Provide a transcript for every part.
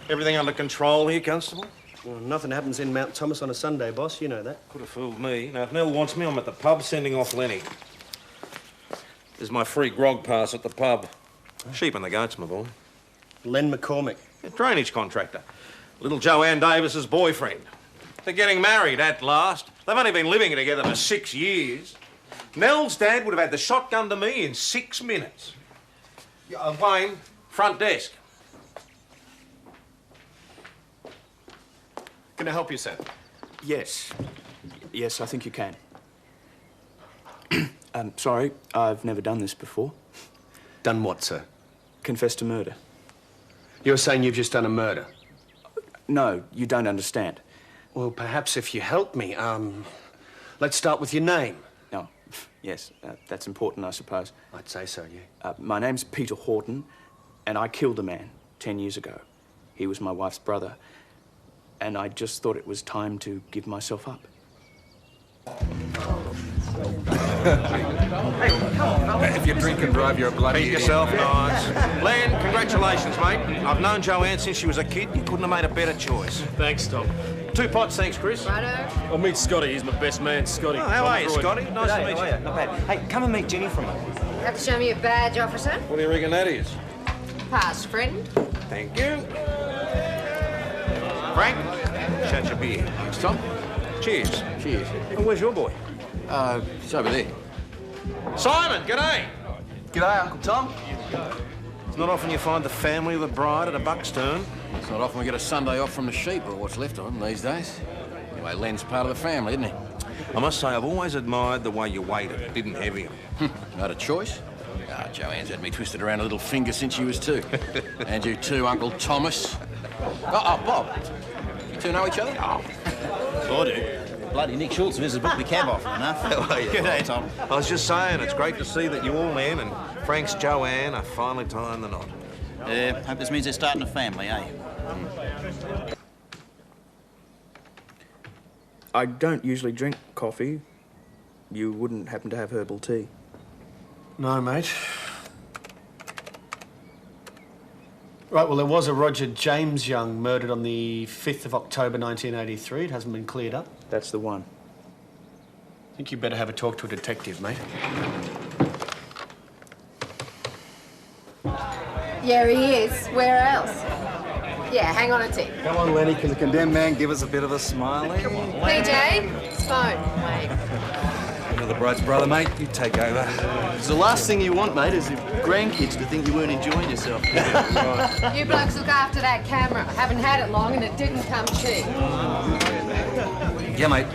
Everything under control here, Constable? Well, nothing happens in Mount Thomas on a Sunday, boss. You know that. Could have fooled me. Now, if Nell wants me, I'm at the pub sending off Lenny. There's my free grog pass at the pub. Sheep and the goats, my boy. Len McCormick. A drainage contractor. Little Joanne Davis's boyfriend. They're getting married at last. They've only been living together for 6 years. Nell's dad would have had the shotgun to me in 6 minutes. Wayne, front desk. Can I help you, sir? Yes. Yes, I think you can. Sorry, I've never done this before. Done what, sir? Confessed to murder. You're saying you've just done a murder? No, you don't understand. Well, perhaps if you help me, let's start with your name. No, yes, that's important, I suppose. I'd say so, yeah. My name's Peter Horton, and I killed a man 10 years ago. He was my wife's brother, and I just thought it was time to give myself up. If you drink and drive, you're a bloody Beat yourself, guys. Len, congratulations, mate. I've known Joanne since she was a kid. You couldn't have made a better choice. Thanks, Tom. 2 pots, thanks, Chris. Righto. I'll meet Scotty. He's my best man, Scotty. Oh, how are you, Scotty? Nice to meet you. Not bad. Hey, come and meet Jenny for a moment. Have to show me a badge, officer. What do you reckon that is? Past friend. Thank you. Frank, shut your beer. Thanks, Tom. Cheers. Cheers. And where's your boy? It's over there. Simon, g'day. G'day, Uncle Tom. It's not often you find the family of the bride at a buck's turn. It's not often we get a Sunday off from the sheep or what's left of them these days. Anyway, Len's part of the family, isn't he? I must say, I've always admired the way you waited, didn't heavy him. Not a choice. Ah, Joanne's had me twisted around a little finger since she was 2. And you too, Uncle Thomas. Oh, Bob. You two know each other? Oh. I do. Bloody Nick Schultz has booked me cab often enough. How are you? G'day, Tom. I was just saying, it's great to see that you all, Len, and Frank's Joanne are finally tying the knot. Hope this means they're starting a family, eh? I don't usually drink coffee. You wouldn't happen to have herbal tea? No, mate. Right, well, there was a Roger James Young murdered on the 5th of October 1983. It hasn't been cleared up. That's the one. I think you better have a talk to a detective, mate. Yeah, he is. Where else? Yeah, hang on a tick. Come on, Lenny, can the condemned man give us a bit of a smile? Come on, PJ, it's phone, mate. You're the bride's brother, mate. You take over. It's the last thing you want, mate, is your grandkids to think you weren't enjoying yourself. You blokes look after that camera. I haven't had it long and it didn't come cheap. Yeah, mate.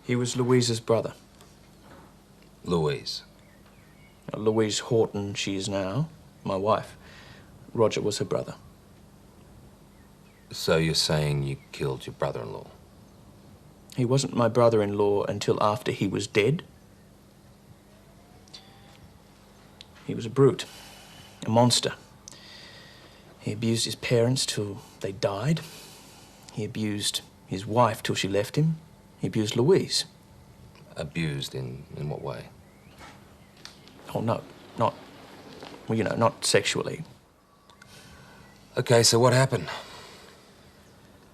He was Louise's brother. Louise. Louise Horton, she is now, my wife. Roger was her brother. So you're saying you killed your brother-in-law? He wasn't my brother-in-law until after he was dead. He was a brute, a monster. He abused his parents till they died. He abused his wife till she left him. He abused Louise. Abused in what way? Oh, no, not, well, you know, not sexually. Okay, so what happened?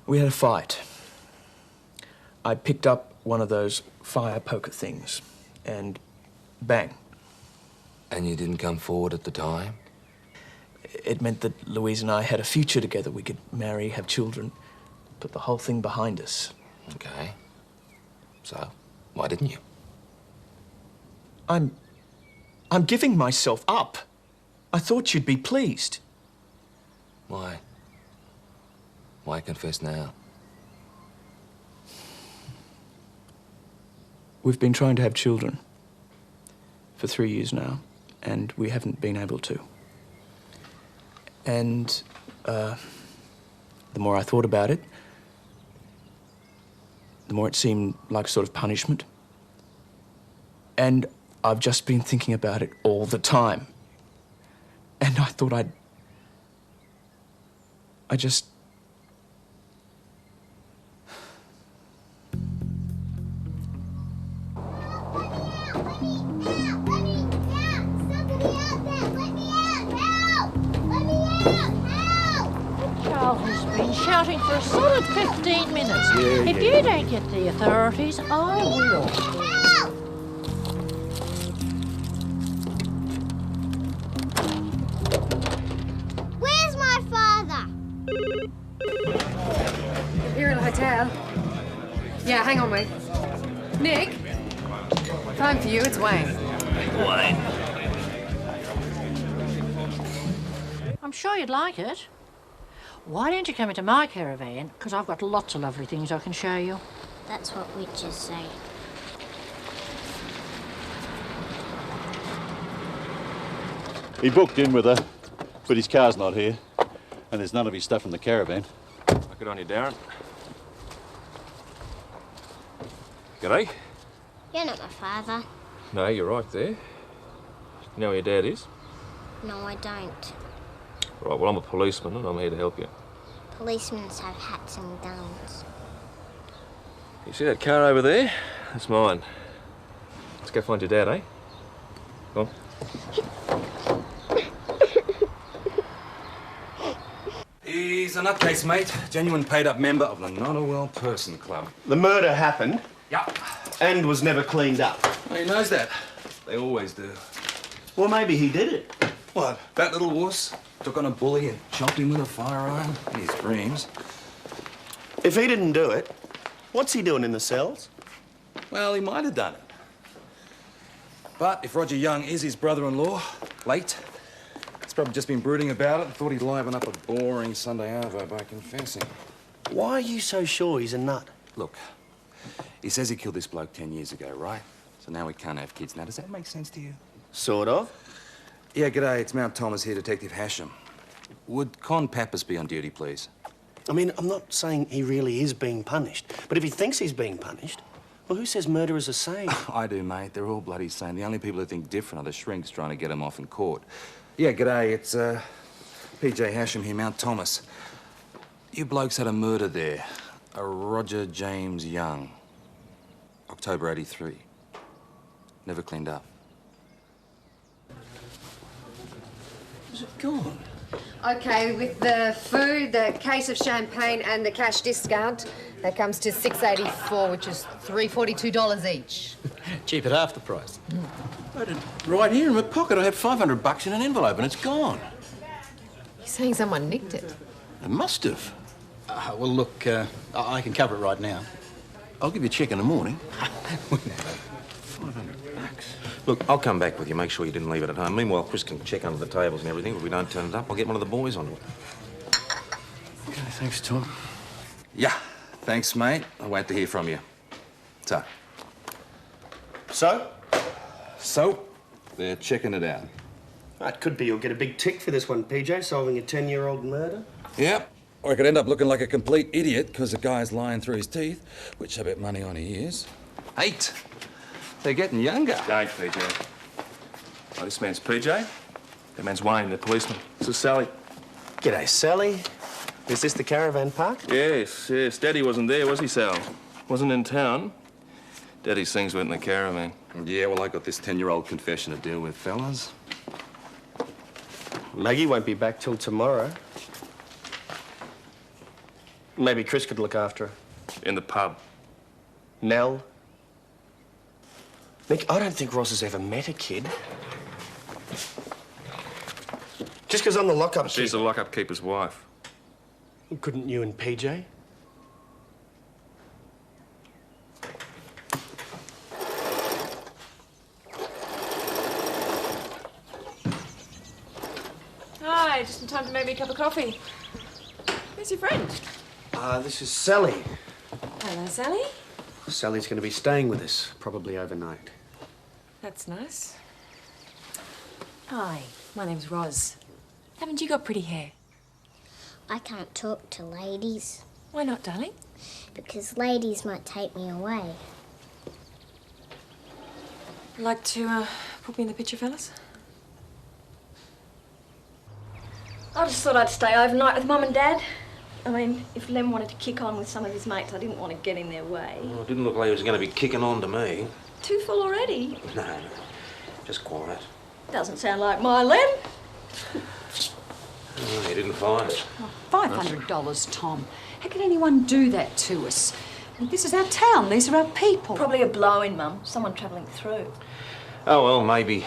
We had a fight. I picked up one of those fire poker things, and bang. And you didn't come forward at the time? It meant that Louise and I had a future together. We could marry, have children, put the whole thing behind us. Okay. So, why didn't you? I'm giving myself up. I thought you'd be pleased. Why? Why confess now? We've been trying to have children for 3 years now, and we haven't been able to. And the more I thought about it, the more it seemed like a sort of punishment. And I've just been thinking about it all the time. And I thought I just... been shouting for a solid 15 minutes. If you don't get the authorities, I will. Help! Where's my father? Here at the hotel. Yeah, hang on, mate. Nick? Time for you, it's Wayne. Wayne. I'm sure you'd like it. Why don't you come into my caravan? Because I've got lots of lovely things I can show you. That's what witches say. He booked in with her, but his car's not here, and there's none of his stuff in the caravan. Good on you, Darren. G'day. You're not my father. No, you're right there. You know where your dad is? No, I don't. Right, well, I'm a policeman and I'm here to help you. Policemen have hats and guns. You see that car over there? That's mine. Let's go find your dad, eh? Come on. He's a nutcase, mate. Genuine paid-up member of the Not a Well Person Club. The murder happened. Yeah. And was never cleaned up. Well, he knows that. They always do. Well, maybe he did it. What? That little wuss took on a bully and chopped him with a firearm in his dreams. If he didn't do it, what's he doing in the cells? Well, he might have done it. But if Roger Young is his brother-in-law, late, he's probably just been brooding about it and thought he'd liven up a boring Sunday arvo by confessing. Why are you so sure he's a nut? Look, he says he killed this bloke 10 years ago, right? So now we can't have kids. Now, does that make sense to you? Sort of. Yeah, g'day, it's Mount Thomas here, Detective Hasham. Would Con Pappas be on duty, please? I mean, I'm not saying he really is being punished, but if he thinks he's being punished, well, who says murderers are sane? I do, mate. They're all bloody sane. The only people who think different are the shrinks trying to get him off in court. Yeah, g'day, it's PJ Hasham here, Mount Thomas. You blokes had a murder there. A Roger James Young. October '83. Never cleaned up. Where's it gone? Okay, with the food, the case of champagne and the cash discount, that comes to $6.84, which is $342 each. Cheap at half the price. Right here in my pocket, I had $500 in an envelope and it's gone. You're saying someone nicked it? They must have. Well, look, I can cover it right now. I'll give you a check in the morning. Look, I'll come back with you. Make sure you didn't leave it at home. Meanwhile, Chris can check under the tables and everything. If we don't turn it up, I'll get one of the boys onto it. Okay, thanks, Tom. Yeah, thanks, mate. I'll wait to hear from you. So? So, they're checking it out. It could be you'll get a big tick for this one, PJ, solving a 10-year-old murder. Yep. Or I could end up looking like a complete idiot because the guy's lying through his teeth, which I bet money on he is. 8. They're getting younger. Don't, PJ. Oh, this man's PJ. That man's Wayne, the policeman. This is Sally. G'day, Sally. Is this the caravan park? Yes. Daddy wasn't there, was he, Sal? Wasn't in town. Daddy's things went in the caravan. Yeah, well, I got this 10-year-old confession to deal with, fellas. Maggie won't be back till tomorrow. Maybe Chris could look after her. In the pub. Nell? Nick, I don't think Ross has ever met a kid. Just because I'm the lockup keeper. She's the lockup keeper's wife. Couldn't you and PJ? Hi, just in time to make me a cup of coffee. Who's your friend? This is Sally. Hello, Sally. Sally's going to be staying with us, probably overnight. That's nice. Hi, my name's Roz. Haven't you got pretty hair? I can't talk to ladies. Why not, darling? Because ladies might take me away. Like to put me in the picture, fellas? I just thought I'd stay overnight with Mum and Dad. I mean, if Lem wanted to kick on with some of his mates, I didn't want to get in their way. Well, it didn't look like he was going to be kicking on to me. Too full already? No, just quiet. Doesn't sound like my Lem. Oh, he didn't find it. $500, Tom. How can anyone do that to us? This is our town. These are our people. Probably a blow-in, Mum. Someone travelling through. Oh, well, maybe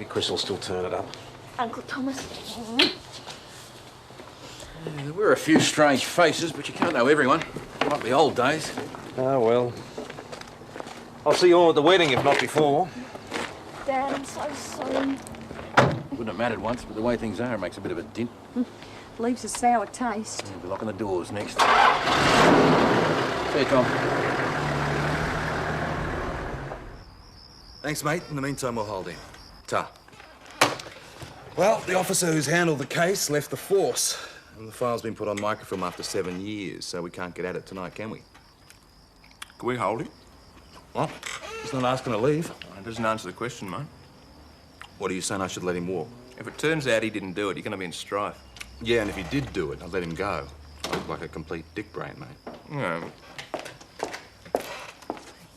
Chris will still turn it up. Uncle Thomas. Yeah, there were a few strange faces, but you can't know everyone. Like the old days. Oh, well. I'll see you all at the wedding, if not before. Dad, I'm so sorry. Wouldn't have mattered once, but the way things are, it makes a bit of a dint. Leaves a sour taste. We'll be locking the doors next. See you, Tom. Thanks, mate. In the meantime, we'll hold him. Ta. Well, the officer who's handled the case left the force. And the file's been put on microfilm after 7 years, so we can't get at it tonight, can we? Can we hold him? What? He's not asking to leave. It doesn't answer the question, mate. What are you saying, I should let him walk? If it turns out he didn't do it, you're going to be in strife. Yeah, and if he did do it, I'd let him go. I look like a complete dick brain, mate. Yeah.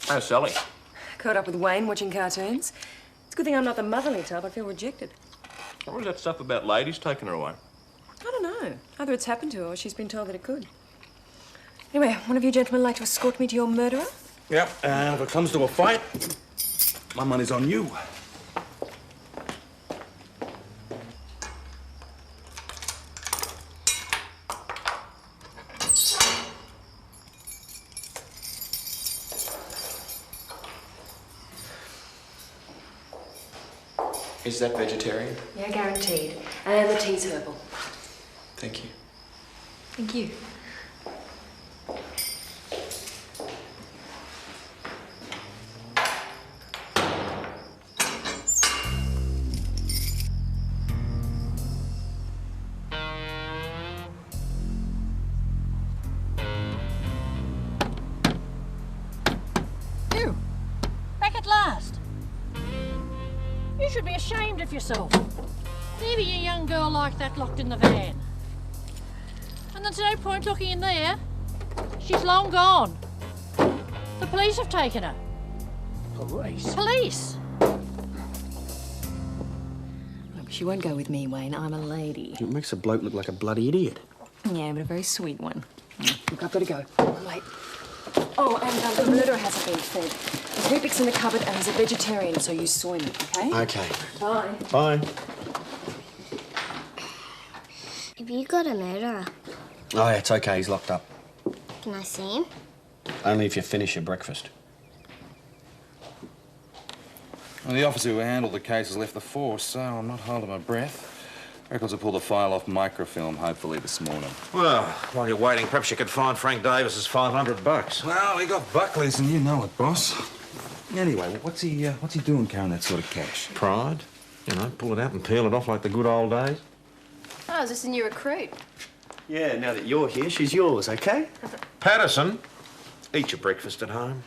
How's Sally? Caught up with Wayne watching cartoons. It's a good thing I'm not the motherly type. I'd feel rejected. What was that stuff about ladies taking her away? I don't know. Either it's happened to her or she's been told that it could. Anyway, one of you gentlemen like to escort me to your murderer? Yep, and if it comes to a fight, my money's on you. Is that vegetarian? Yeah, guaranteed. And the tea's herbal. Thank you. Thank you. You! Back at last! You should be ashamed of yourself. Leaving a young girl like that locked in the van. And there's no point looking in there. She's long gone. The police have taken her. Police? Police! Look, she won't go with me, Wayne. I'm a lady. It makes a bloke look like a bloody idiot. Yeah, but a very sweet one. Look, I've got to go. I'm late. Oh, and the murderer hasn't been fed. There's Weet-Bix in the cupboard, and he's a vegetarian, so use soy meat, okay? Okay. Bye. Bye. Have you got a murderer? Oh, yeah, it's okay. He's locked up. Can I see him? Only if you finish your breakfast. Well, the officer who handled the case has left the force, so I'm not holding my breath. Records will pull the file off microfilm, hopefully this morning. Well, while you're waiting, perhaps you could find Frank Davis's $500. Well, he got Buckley's, and you know it, boss. Anyway, what's he doing carrying that sort of cash? Pride. You know, pull it out and peel it off like the good old days. Oh, is this a new recruit? Yeah, now that you're here, she's yours, okay? Patterson, eat your breakfast at home.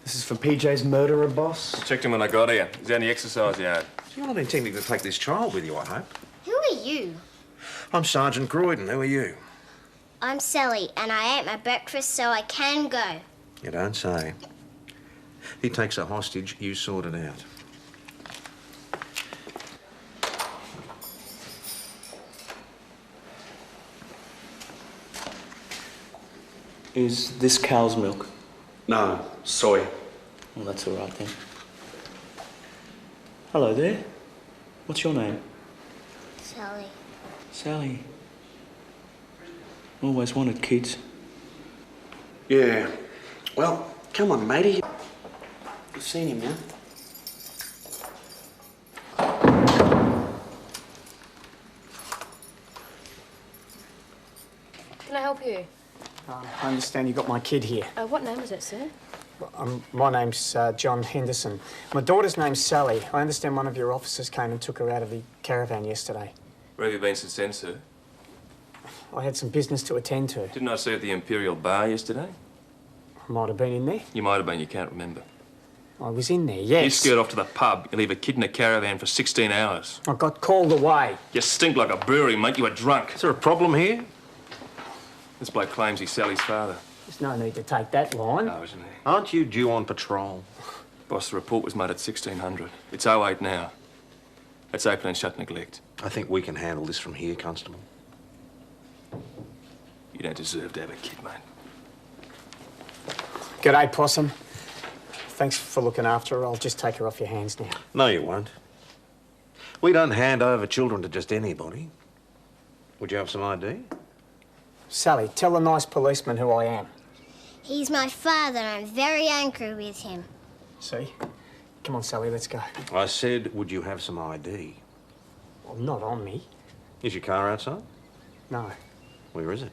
This is for PJ's murderer, boss. Checked him when I got here. He's down the exercise yard. You're not intending to take this child with you, I hope. Who are you? I'm Sergeant Croydon. Who are you? I'm Sally, and I ate my breakfast so I can go. You don't say. He takes a hostage, you sort it out. Is this cow's milk? No, soy. Well, that's all right then. Hello there. What's your name? Sally. Sally. Always wanted kids. Yeah. Well, come on, matey. You've seen him now. Can I help you? I understand you got my kid here. What name is it, sir? My name's John Henderson. My daughter's name's Sally. I understand one of your officers came and took her out of the caravan yesterday. Where have you been since then, sir? I had some business to attend to. Didn't I see you at the Imperial Bar yesterday? I might have been in there. You might have been, you can't remember. I was in there, yes. You skirt off to the pub. You leave a kid in a caravan for 16 hours. I got called away. You stink like a brewery, mate. You were drunk. Is there a problem here? This bloke claims he's Sally's father. There's no need to take that line. No, isn't there? Aren't you due on patrol? Boss, the report was made at 1600. It's 08 now. That's open and shut neglect. I think we can handle this from here, Constable. You don't deserve to have a kid, mate. G'day, Possum. Thanks for looking after her. I'll just take her off your hands now. No, you won't. We don't hand over children to just anybody. Would you have some ID? Sally, tell the nice policeman who I am. He's my father. I'm very angry with him. See? Come on, Sally, let's go. I said, would you have some ID? Well, not on me. Is your car outside? No. Where is it?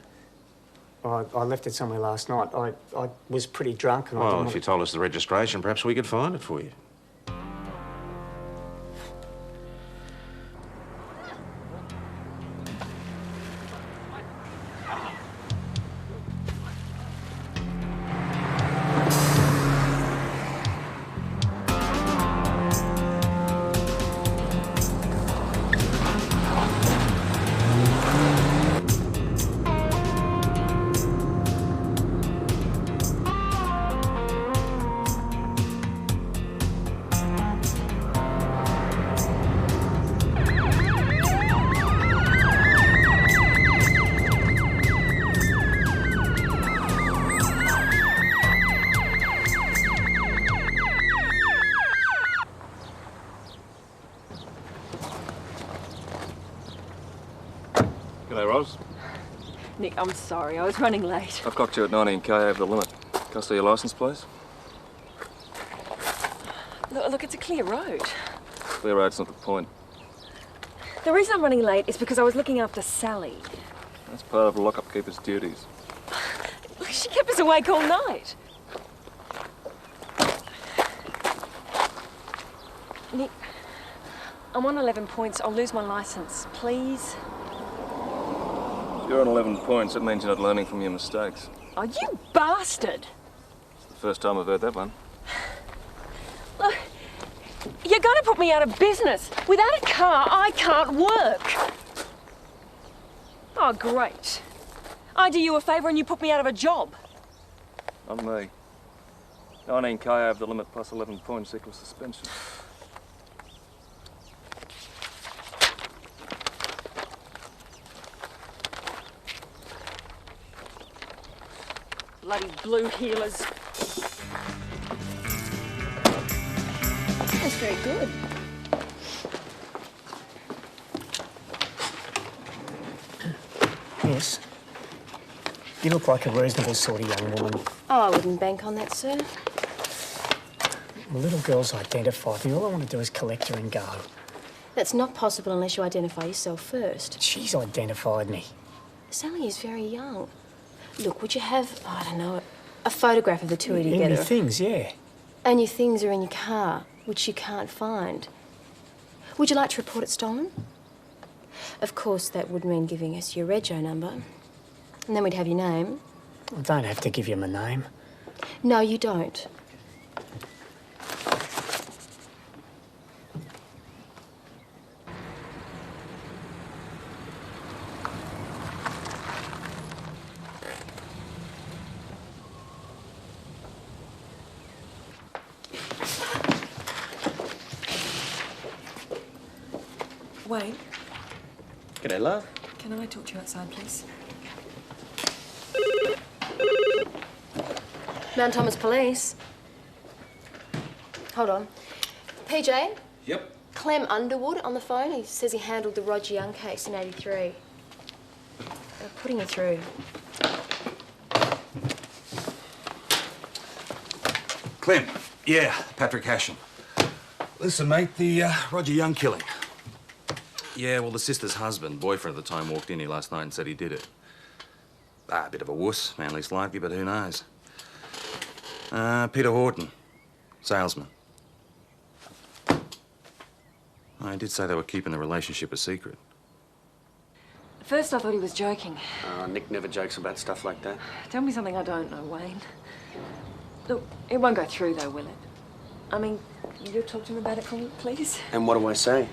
I left it somewhere last night. I was pretty drunk and I Well, didn't if you told us the registration, perhaps we could find it for you. G'day, Ros. Nick, I'm sorry. I was running late. I've clocked you at 19k over the limit. Can I see your licence, please? Look, it's a clear road. Clear road's not the point. The reason I'm running late is because I was looking after Sally. That's part of a lock-up keeper's duties. Look, she kept us awake all night. Nick, I'm on 11 points. I'll lose my licence. Please? If you're on 11 points, that means you're not learning from your mistakes. Oh, you bastard! It's the first time I've heard that one. Look, you're going to put me out of business. Without a car, I can't work. Oh, great. I do you a favour and you put me out of a job. Not me. 19k over the limit plus 11 points equals suspension. Bloody blue heelers. That's very good. Yes. You look like a reasonable sort of young woman. Oh, I wouldn't bank on that, sir. The little girl's identified me. All I want to do is collect her and go. That's not possible unless you identify yourself first. She's identified me. Sally is very young. Look, would you have, I don't know, a photograph of the two of you In together? your things, yeah. And your things are in your car, which you can't find. Would you like to report it stolen? Of course, that would mean giving us your rego number. And then we'd have your name. I don't have to give you my name. No, you don't. Wayne, G'day, love. can I talk to you outside, please? Mount Thomas Police. Hold on. PJ? Yep. Clem Underwood on the phone. He says he handled the Roger Young case in '83. Putting you through. Clem. Yeah, Patrick Hashem. Listen, mate, the Roger Young killing. Yeah, well, the sister's husband, boyfriend at the time, walked in here last night and said he did it. A bit of a wuss, man least likely, but who knows? Peter Horton, salesman. I did say they were keeping the relationship a secret. At first I thought he was joking. Nick never jokes about stuff like that. Tell me something I don't know, Wayne. Look, it won't go through though, will it? I mean, you'll talk to him about it for me, please? And what do I say?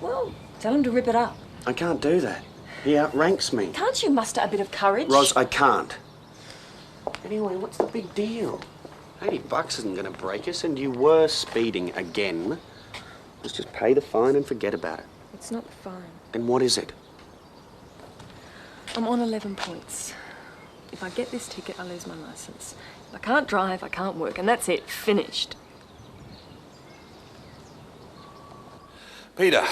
Well, tell him to rip it up. I can't do that. He outranks me. Can't you muster a bit of courage? Ros, I can't. Anyway, what's the big deal? $80 isn't going to break us, and you were speeding again. Let's just pay the fine and forget about it. It's not fine. Then what is it? I'm on 11 points. If I get this ticket, I lose my licence. If I can't drive, I can't work, and that's it. Finished. Peter,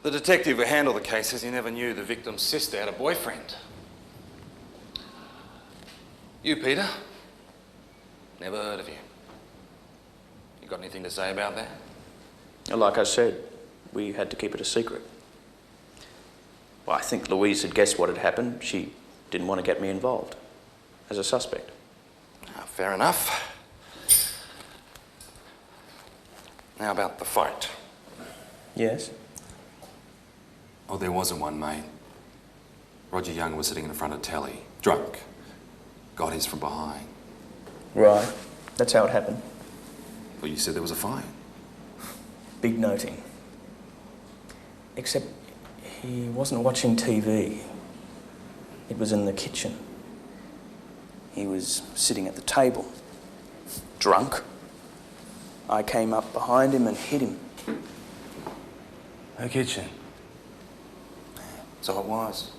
the detective who handled the case says he never knew the victim's sister had a boyfriend. You, Peter? Never heard of you. You got anything to say about that? Like I said, we had to keep it a secret. Well, I think Louise had guessed what had happened. She didn't want to get me involved as a suspect. Fair enough. Now about the fight. Yes? Oh, there wasn't one, mate. Roger Young was sitting in front of telly, drunk. Got his from behind. Right. That's how it happened. Well, you said there was a fight. Big noting. Except he wasn't watching TV. It was in the kitchen. He was sitting at the table, drunk. I came up behind him and hit him. The kitchen. So it was.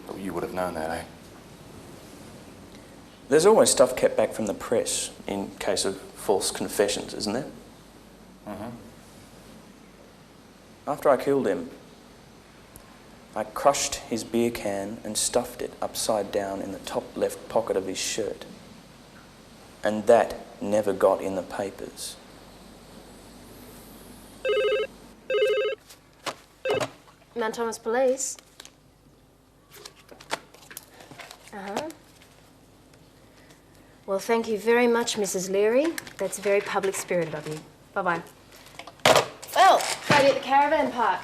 But you would have known that, eh? There's always stuff kept back from the press in case of false confessions, isn't there? Mm-hmm. After I killed him, I crushed his beer can and stuffed it upside down in the top left pocket of his shirt. And that never got in the papers. Mount Thomas Police. Uh-huh. Well, thank you very much, Mrs. Leary. That's very public-spirited of you. Bye-bye. Well, lady at the caravan park.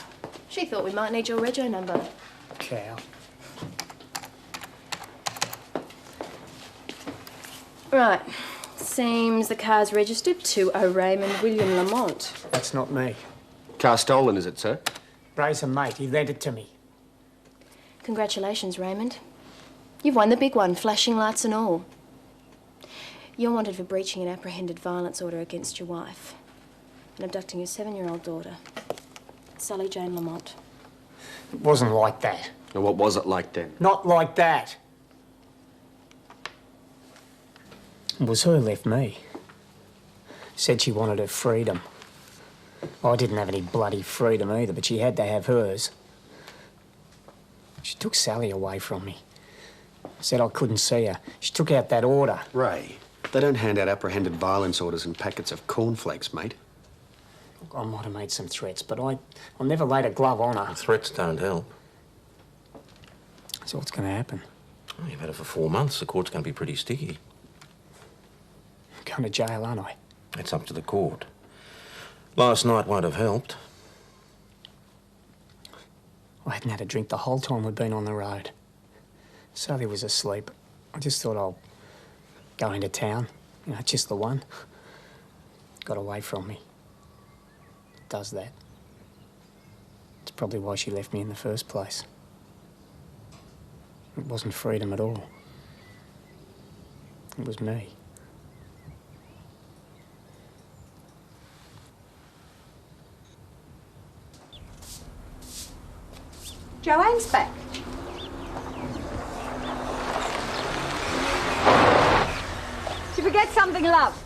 She thought we might need your rego number. Cow. Right. Seems the car's registered to a Raymond William Lamont. That's not me. Car stolen, is it, sir? Ray's a mate. He lent it to me. Congratulations, Raymond. You've won the big one, flashing lights and all. You're wanted for breaching an apprehended violence order against your wife and abducting your 7-year-old daughter, Sally Jane Lamont. It wasn't like that. Now, what was it like then? Not like that. It was her left me. Said she wanted her freedom. I didn't have any bloody freedom either, but she had to have hers. She took Sally away from me. Said I couldn't see her. She took out that order. Ray, they don't hand out apprehended violence orders in packets of cornflakes, mate. Look, I might have made some threats, but I never laid a glove on her. The threats don't help. So what's going to happen? Oh, you've had her for 4 months. The court's going to be pretty sticky. I'm going to jail, aren't I? It's up to the court. Last night won't have helped. I hadn't had a drink the whole time we'd been on the road. Sally was asleep. I just thought I'll go into town. You know, just the one. Got away from me. Does that. It's probably why she left me in the first place. It wasn't freedom at all. It was me. Joanne's back. Did you forget something, love?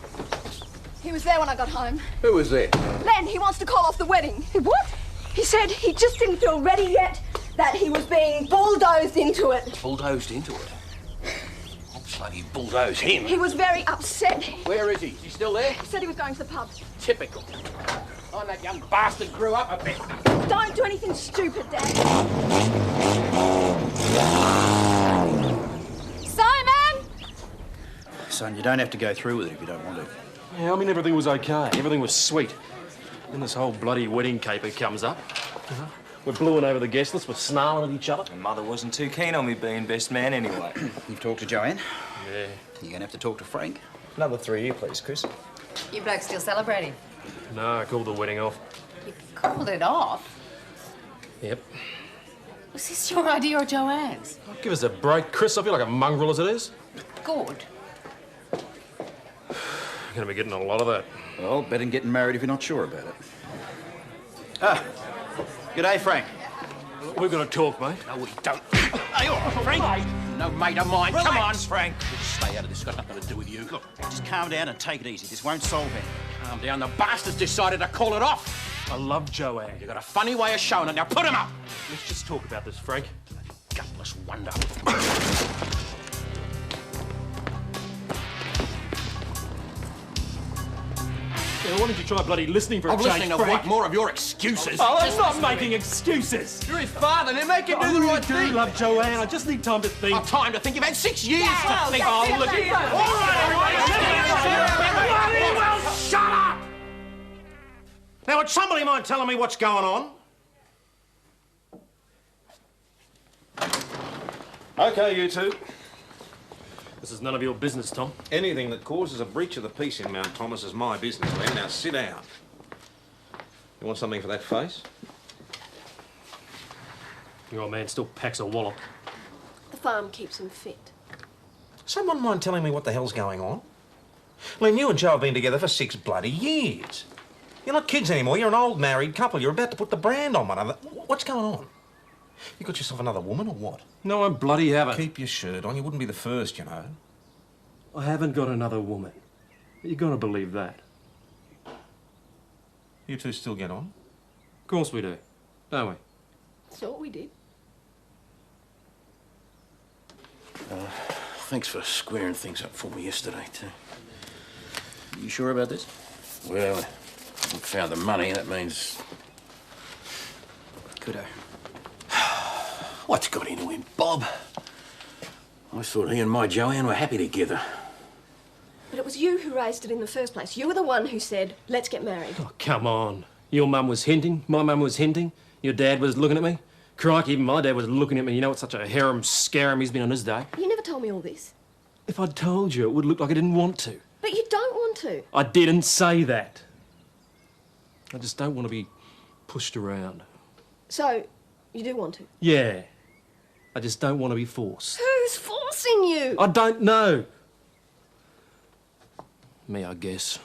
He was there when I got home. Who was there? Len, he wants to call off the wedding. What? He said he just didn't feel ready yet, that he was being bulldozed into it. Bulldozed into it? I'll bloody bulldoze him. He was very upset. Where is he? Is he still there? He said he was going to the pub. Typical. Oh, that young bastard grew up a bit. Don't do anything stupid, Dad. Simon! Son, you don't have to go through with it if you don't want to. Yeah, I mean, everything was okay. Everything was sweet. Then this whole bloody wedding caper comes up. We're bluing over the guest list, we're snarling at each other. My mother wasn't too keen on me being best man anyway. You've talked to Joanne? Yeah. You're going to have to talk to Frank. Another 3 year, please, Chris. You blokes still celebrating? No, I called the wedding off. You called it off? Yep. Was this your idea or Joanne's? Oh, give us a break, Chris. I feel like a mongrel as it is. Good. Gonna be getting a lot of that. Well, better than getting married if you're not sure about it. Ah, g'day, Frank. We've got to talk, mate. No, we don't. Hey, all right, Frank. No mate of mine. Come on, Frank. Stay out of this. Got nothing to do with you. Look, just calm down and take it easy. This won't solve anything. Calm down. The bastard's decided to call it off. I love Joanne. You got a funny way of showing it. Now put him up. Let's just talk about this, Frank. Gutless wonder. Yeah, why don't you try bloody listening for a I'm change, listening to Frank? what? More of your excuses? Oh, I'm not making excuses. You're his father. Then make him do the right thing. I love Joanne. I just need time to think. I've time to think. You've had 6 years to think. Oh, look. All right, everyone. Shut up. Now, would somebody mind telling me what's going on? OK, you two. This is none of your business, Tom. Anything that causes a breach of the peace in Mount Thomas is my business, Len. Now, sit down. You want something for that face? Your old man still packs a wallop. The farm keeps him fit. Someone mind telling me what the hell's going on? Len, you and Joe have been together for 6 bloody years. You're not kids anymore. You're an old married couple. You're about to put the brand on one another. What's going on? You got yourself another woman or what? No, I bloody haven't. Keep your shirt on. You wouldn't be the first, you know. I haven't got another woman. You got to believe that. You two still get on? Of course we do, don't we? Thought we did. Thanks for squaring things up for me yesterday, too. You sure about this? Well, I found the money. That means... Could I? What's got into him, Bob? I thought he and my Joanne were happy together. But it was you who raised it in the first place. You were the one who said, let's get married. Oh, come on. Your mum was hinting, my mum was hinting, your dad was looking at me. Crikey, even my dad was looking at me. You know, it's such a harem-scarum he's been on his day. You never told me all this. If I'd told you, it would look like I didn't want to. But you don't want to. I didn't say that. I just don't want to be pushed around. So, you do want to? Yeah. I just don't want to be forced. Who's forcing you? I don't know. Me, I guess.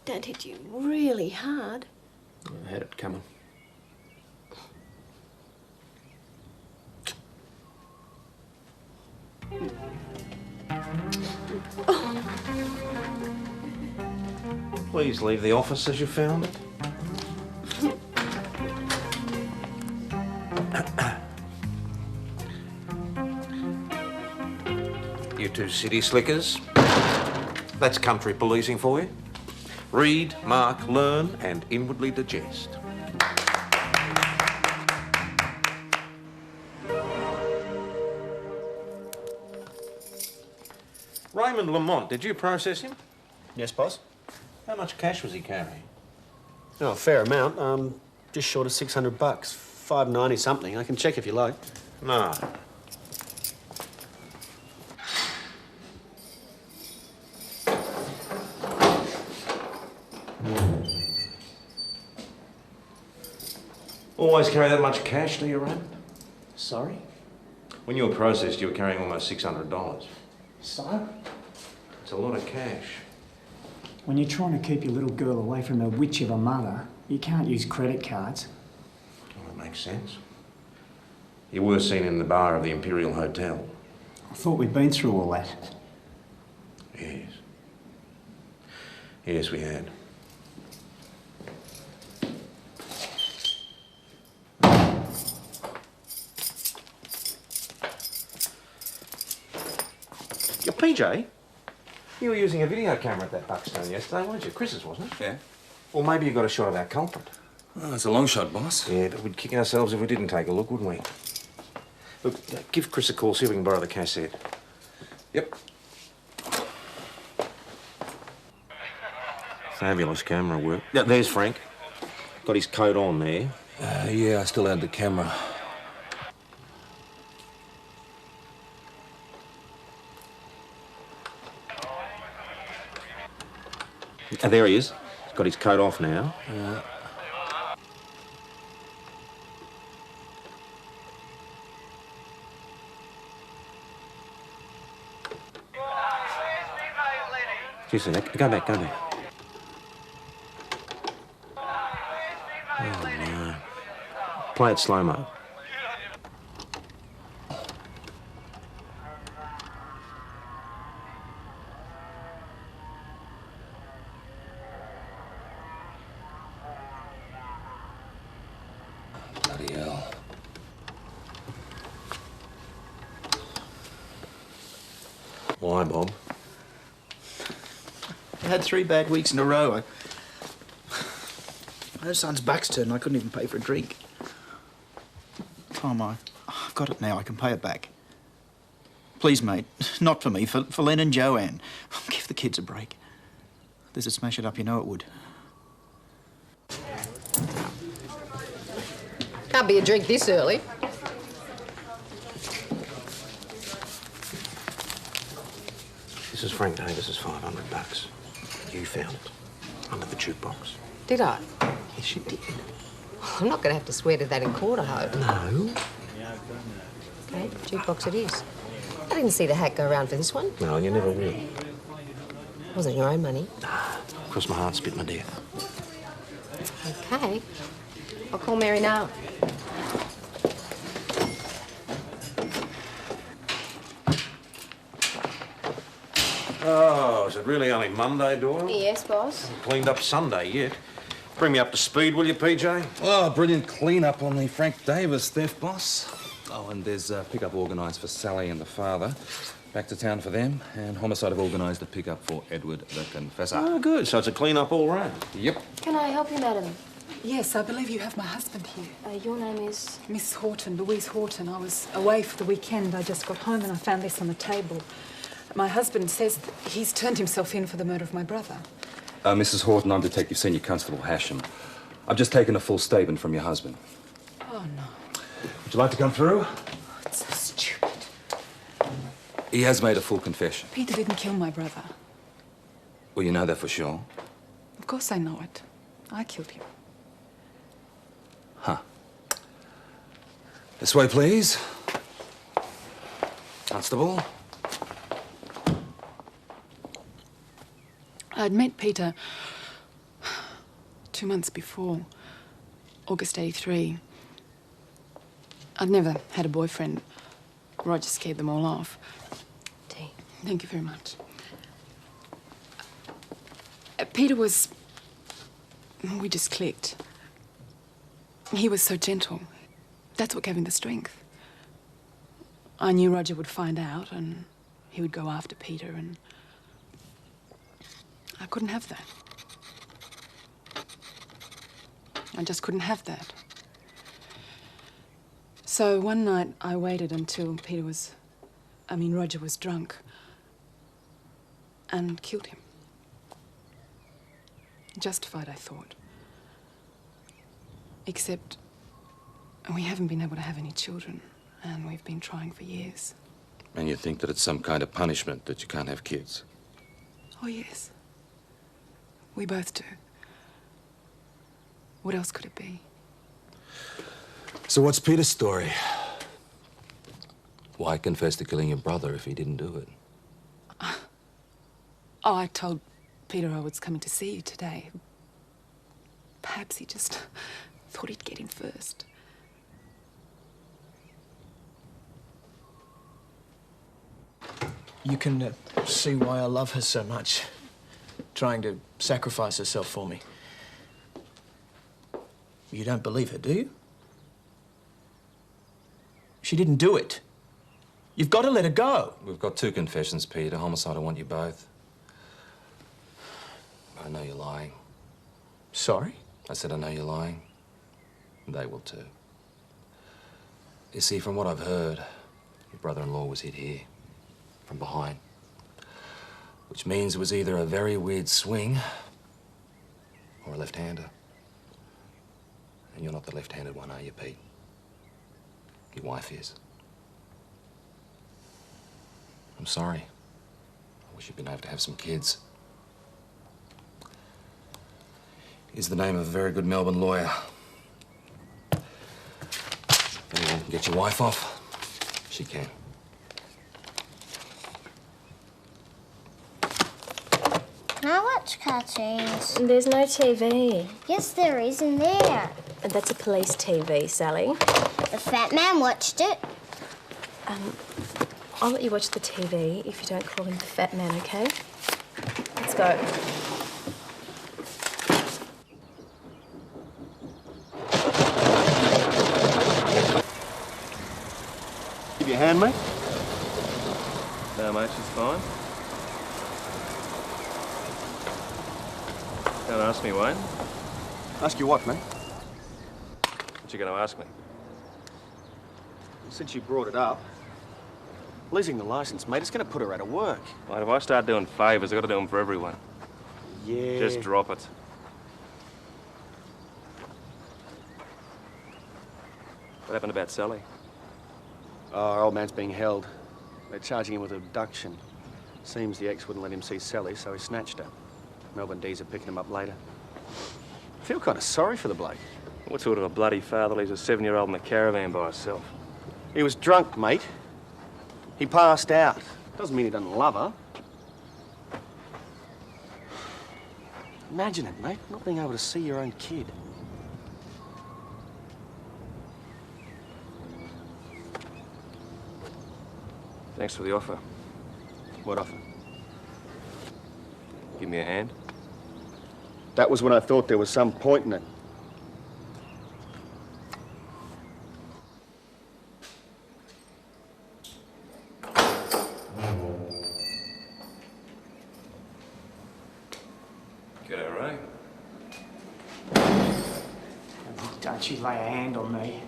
Dad hit you really hard. I had it coming. Please leave the office as you found it. You two city slickers. That's country policing for you. Read, mark, learn, and inwardly digest. Raymond Lamont, did you process him? Yes, boss. How much cash was he carrying? Oh, a fair amount. Just short of $600. $590 something. I can check if you like. No. Always carry that much cash, do you, Raymond? Sorry? When you were processed, you were carrying almost $600. So? It's a lot of cash. When you're trying to keep your little girl away from a witch of a mother, you can't use credit cards. Well, that makes sense. You were seen in the bar of the Imperial Hotel. I thought we'd been through all that. Yes. Yes, we had. Your PJ? You were using a video camera at that Buckstone yesterday, weren't you? Chris's, wasn't it? Yeah. Well, maybe you got a shot of our culprit. Oh, that's a long shot, boss. Yeah, but we'd kick ourselves if we didn't take a look, wouldn't we? Look, give Chris a call, see if we can borrow the cassette. Yep. Fabulous camera work. Yeah, there's Frank. Got his coat on there. Yeah, I still had the camera. There he is. He's got his coat off now. Kiss her neck. Go back, go back. Oh, no. Play it slow-mo. Bloody hell. Why, Bob? I had 3 bad weeks in a row. Her son's back's turned and I couldn't even pay for a drink. Tom, I've got it now. I can pay it back. Please, mate. Not for me, for Len and Joanne. Give the kids a break. This'd smash it up, you know it would. Can't be a drink this early. This is Frank Davis's $500. You found it under the jukebox. Did I? Yes, you did. I'm not going to have to swear to that in court, I hope. No. Okay, jukebox it is. I didn't see the hack go around for this one. No, you never will. Wasn't your own money. Cross my heart, spit my death. Okay. I'll call Mary now. Oh, is it really only Monday, Doyle? Yes, boss. Cleaned up Sunday yet. Bring me up to speed, will you, PJ? Oh, brilliant clean-up on the Frank Davis theft, boss. Oh, and there's pick-up organised for Sally and the father. Back to town for them. And homicide have organised a pick-up for Edward the confessor. Oh, good. So it's a clean-up all round. Yep. Can I help you, madam? Yes, I believe you have my husband here. Your name is? Miss Horton, Louise Horton. I was away for the weekend. I just got home and I found this on the table. My husband says that he's turned himself in for the murder of my brother. Mrs. Horton, I'm Detective Senior Constable Hasham. I've just taken a full statement from your husband. Oh, no. Would you like to come through? Oh, it's so stupid. He has made a full confession. Peter didn't kill my brother. Well, you know that for sure. Of course I know it. I killed him. Huh. This way, please. Constable. I'd met Peter 2 months before, August '83. I'd never had a boyfriend. Roger scared them all off. Tea. Thank you very much. Peter was... We just clicked. He was so gentle. That's what gave him the strength. I knew Roger would find out and he would go after Peter, and I couldn't have that. I just couldn't have that. So one night I waited until Roger was drunk and killed him. Justified, I thought. Except we haven't been able to have any children, and we've been trying for years. And you think that it's some kind of punishment that you can't have kids? Oh, yes. We both do. What else could it be? So what's Peter's story? Why confess to killing your brother if he didn't do it? Oh, I told Peter I was coming to see you today. Perhaps he just thought he'd get in first. You can see why I love her so much. Trying to sacrifice herself for me. You don't believe her, do you? She didn't do it. You've got to let her go. We've got 2 confessions, Peter. Homicide, I want you both. I know you're lying. Sorry? I said I know you're lying. They will too. You see, from what I've heard, your brother-in-law was hit here, from behind. Which means it was either a very weird swing or a left-hander. And you're not the left-handed one, are you, Pete? Your wife is. I'm sorry. I wish you'd been able to have some kids. Here's the name of a very good Melbourne lawyer. If anyone can get your wife off, she can. Can I watch cartoons? There's no TV. Yes, there is in there. That's a police TV, Sally. The fat man watched it. I'll let you watch the TV if you don't call him the fat man, okay? Let's go. Give you a hand, mate? No, mate, she's fine. Don't ask me, Wayne. Ask you what, mate? What you going to ask me? Since you brought it up, losing the licence, mate, it's going to put her out of work. Mate, if I start doing favours, I've got to do them for everyone. Yeah. Just drop it. What happened about Sally? Oh, our old man's being held. They're charging him with abduction. Seems the ex wouldn't let him see Sally, so he snatched her. Melbourne D's are picking him up later. I feel kind of sorry for the bloke. What sort of a bloody father leaves a 7-year-old in the caravan by herself? He was drunk, mate. He passed out. Doesn't mean he doesn't love her. Imagine it, mate, not being able to see your own kid. Thanks for the offer. What offer? Give me a hand. That was when I thought there was some point in it. G'day, Ray. Don't you lay a hand on me.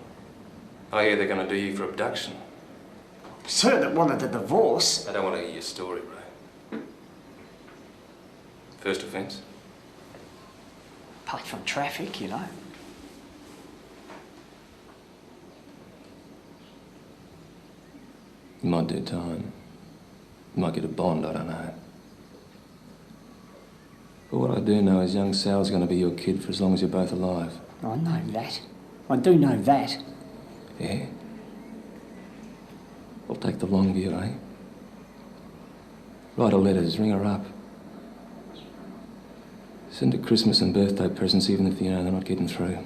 I hear they're going to do you for abduction. Sir that wanted a divorce. I don't want to hear your story, Ray. First offence? Apart from traffic, you know. You might do time. You might get a bond, I don't know. But what I do know is young Sal's going to be your kid for as long as you're both alive. I know that. I do know that. Yeah? I'll take the long view, eh? Write her letters, ring her up. Send her Christmas and birthday presents even if you know they're not getting through.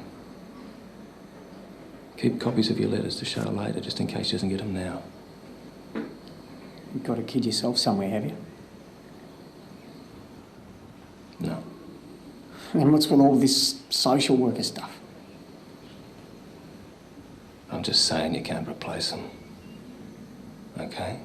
Keep copies of your letters to show her later, just in case she doesn't get them now. You've got a kid yourself somewhere, have you? No. And what's with all this social worker stuff? I'm just saying you can't replace them. Okay?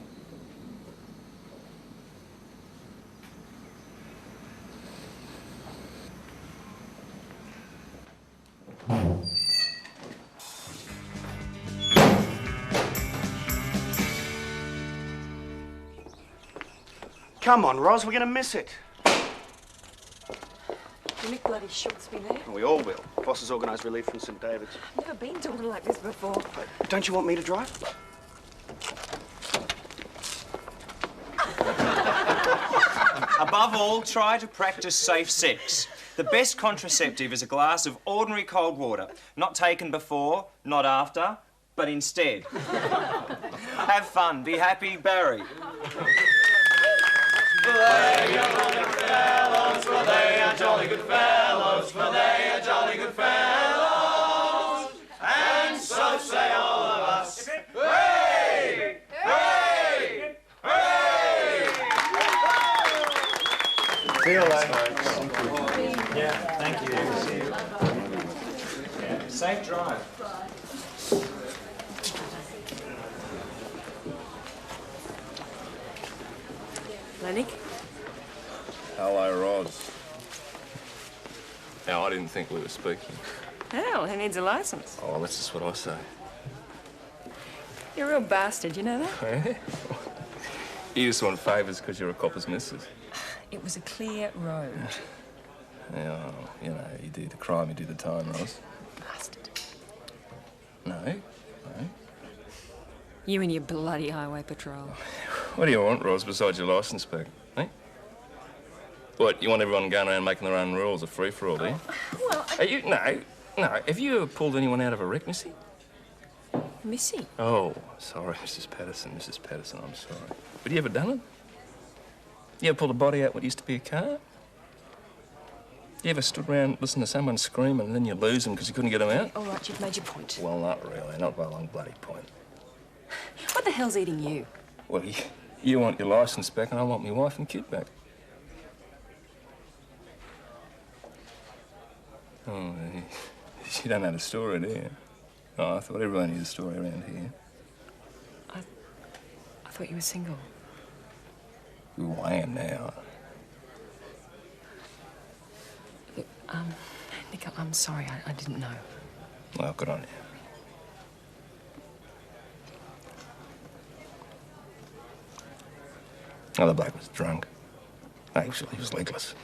Come on, Ros, we're going to miss it. You look bloody shook's me there. We all will. Boss has organised relief from St David's. I've never been to one like this before. Don't you want me to drive? Above all, try to practice safe sex. The best contraceptive is a glass of ordinary cold water, not taken before, not after, but instead. Have fun, be happy, Barry. For they are jolly good fellows, for they are jolly good fellows, for they are jolly good fellows, and so say all of us. Hooray! Hooray! Hooray! See you later. Yeah, thank you. Yeah, safe drive. Lennox? Hello, Ros. Now, I didn't think we were speaking. Hell, he needs a licence. Oh, that's just what I say. You're a real bastard, you know that? You just want favours because you're a copper's missus. It was a clear road. Yeah, you know, you do the crime, you do the time, Ros. Bastard. No, no. You and your bloody highway patrol. What do you want, Ros, besides your licence back, eh? What, you want everyone going around making their own rules, a free-for-all, do you? Well, Are you... No. Have you ever pulled anyone out of a wreck, Missy? Missy? Oh, sorry, Mrs. Patterson, I'm sorry. But you ever done it? You ever pulled a body out what used to be a car? You ever stood around listening to someone scream and then you lose them because you couldn't get them out? All right, you've made your point. Well, not really. Not by a long bloody point. What the hell's eating you? Well, you want your licence back and I want my wife and kid back. Oh, you don't know the story, do you? Oh, I thought everyone knew the story around here. I thought you were single. Well, I am now. Look, Nick, I'm sorry. I didn't know. Well, good on you. Oh, the bloke was drunk. Actually, he was legless.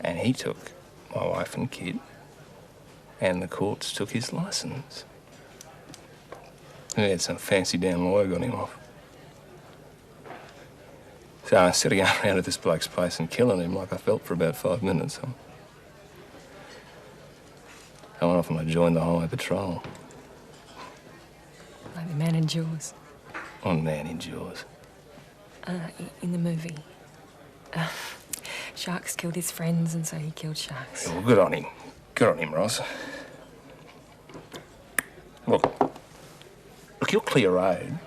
And he took my wife and kid, and the courts took his licence. He had some fancy damn lawyer got him off. So instead of going around to this bloke's place and killing him like I felt for about 5 minutes, I went off and I joined the highway patrol. Like the man in Jaws. One man in Jaws. In the movie. Sharks killed his friends, and so he killed sharks. Yeah, well, good on him. Good on him, Ross. Look, you'll clear road.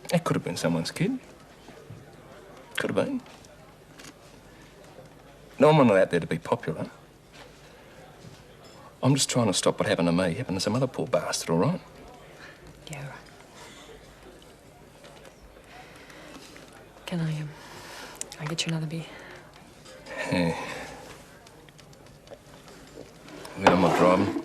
That could have been someone's kid. Could have been. No, I'm not out there to be popular. I'm just trying to stop what happened to me happen to some other poor bastard, all right? Yeah, right. Can I get you another beer? Yeah. I'm not driving.